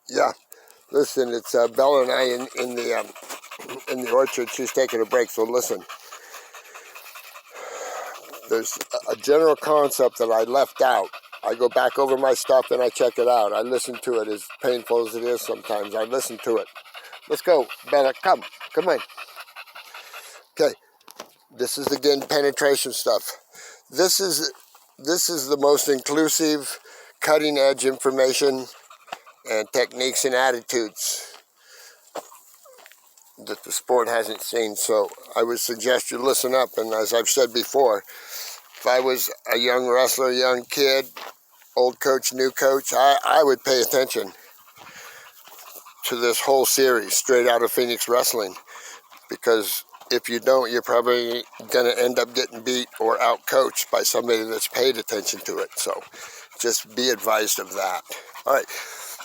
Yeah, listen, it's Bella and I in the orchard. She's taking a break, so listen. There's a general concept that I left out. I go back over my stuff and I check it out. I listen to it, as painful as it is sometimes. I listen to it. Let's go, Bella. Come on. Okay, this is again penetration stuff. This is the most inclusive, cutting edge information and techniques and attitudes that the sport hasn't seen. So I would suggest you listen up. And as I've said before, if I was a young wrestler, young kid, old coach, new coach, I would pay attention to this whole series straight out of Phoenix Wrestling, because if you don't, you're probably going to end up getting beat or out-coached by somebody that's paid attention to it. So just be advised of that. All right,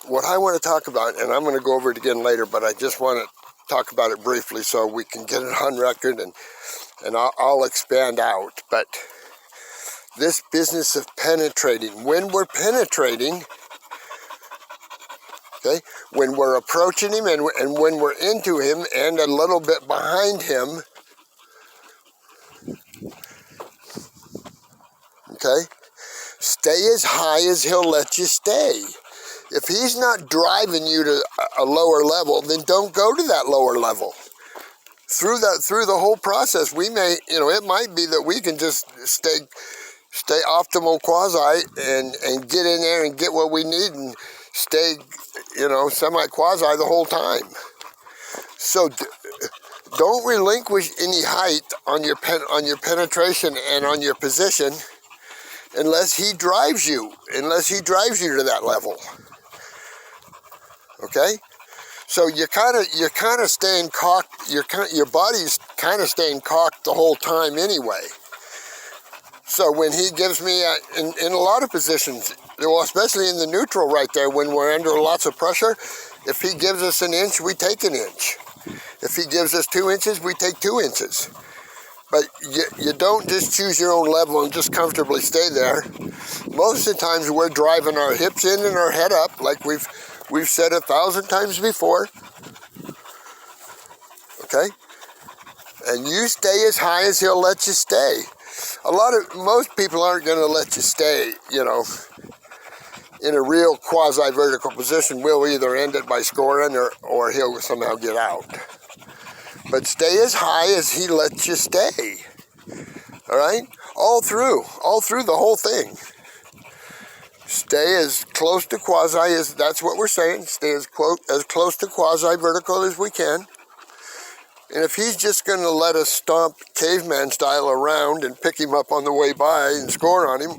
what I want to talk about, and I'm going to go over it again later, but I just want to talk about it briefly so we can get it on record, and I'll expand out. But this business of penetrating, when we're penetrating, okay, when we're approaching him and when we're into him and a little bit behind him, okay, stay as high as he'll let you stay. If he's not driving you to a lower level, then don't go to that lower level. Through the whole process, we may, it might be that we can just stay optimal quasi and get in there and get what we need and stay, semi-quasi the whole time. So don't relinquish any height on your penetration and on your position unless he drives you to that level. Okay? So you're kind of staying cocked. Your body's kind of staying cocked the whole time anyway. So when he gives me in a lot of positions, well, especially in the neutral right there, when we're under lots of pressure, if he gives us an inch, we take an inch. If he gives us 2 inches, we take 2 inches. But you don't just choose your own level and just comfortably stay there. Most of the times we're driving our hips in and our head up, like we've said 1,000 times before. Okay? And you stay as high as he'll let you stay. Most people aren't going to let you stay, in a real quasi-vertical position. We'll either end it by scoring or he'll somehow get out. But stay as high as he lets you stay. All right? All through the whole thing. Stay as close to quasi as, that's what we're saying, stay as close to quasi-vertical as we can. And if he's just going to let us stomp caveman style around and pick him up on the way by and score on him,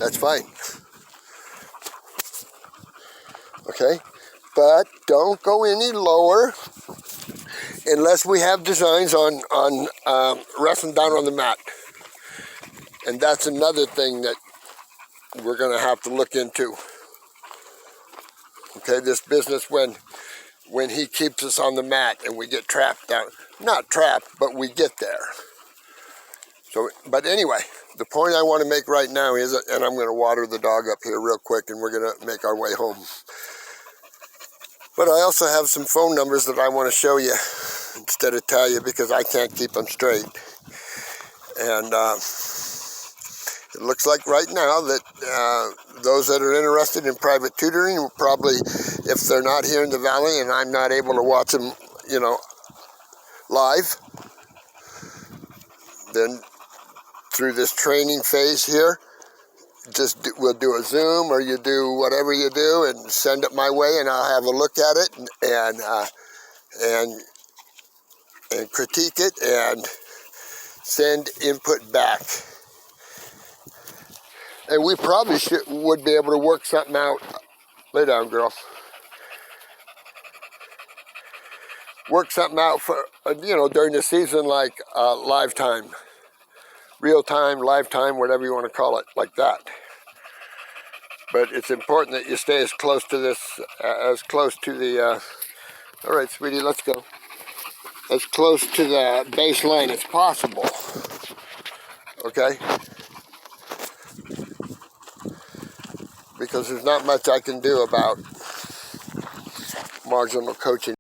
that's fine. Okay? But don't go any lower unless we have designs on wrestling down on the mat. And that's another thing that we're going to have to look into. Okay, this business when he keeps us on the mat and we get trapped down. Not trapped, but we get there. So, but anyway, the point I want to make right now is, and I'm going to water the dog up here real quick and we're going to make our way home. But I also have some phone numbers that I want to show you instead of tell you, because I can't keep them straight. And it looks like right now that those that are interested in private tutoring will probably, if they're not here in the valley and I'm not able to watch them, live, then through this training phase here, we'll do a Zoom, or you do whatever you do and send it my way and I'll have a look at it and critique it and send input back. And we probably would be able to work something out. Lay down, girl. Work something out for, during the season, like live time, real time, live time, whatever you want to call it, like that. But it's important that you stay as close to this, all right, sweetie, let's go. As close to the baseline as possible. Okay? because there's not much I can do about marginal coaching.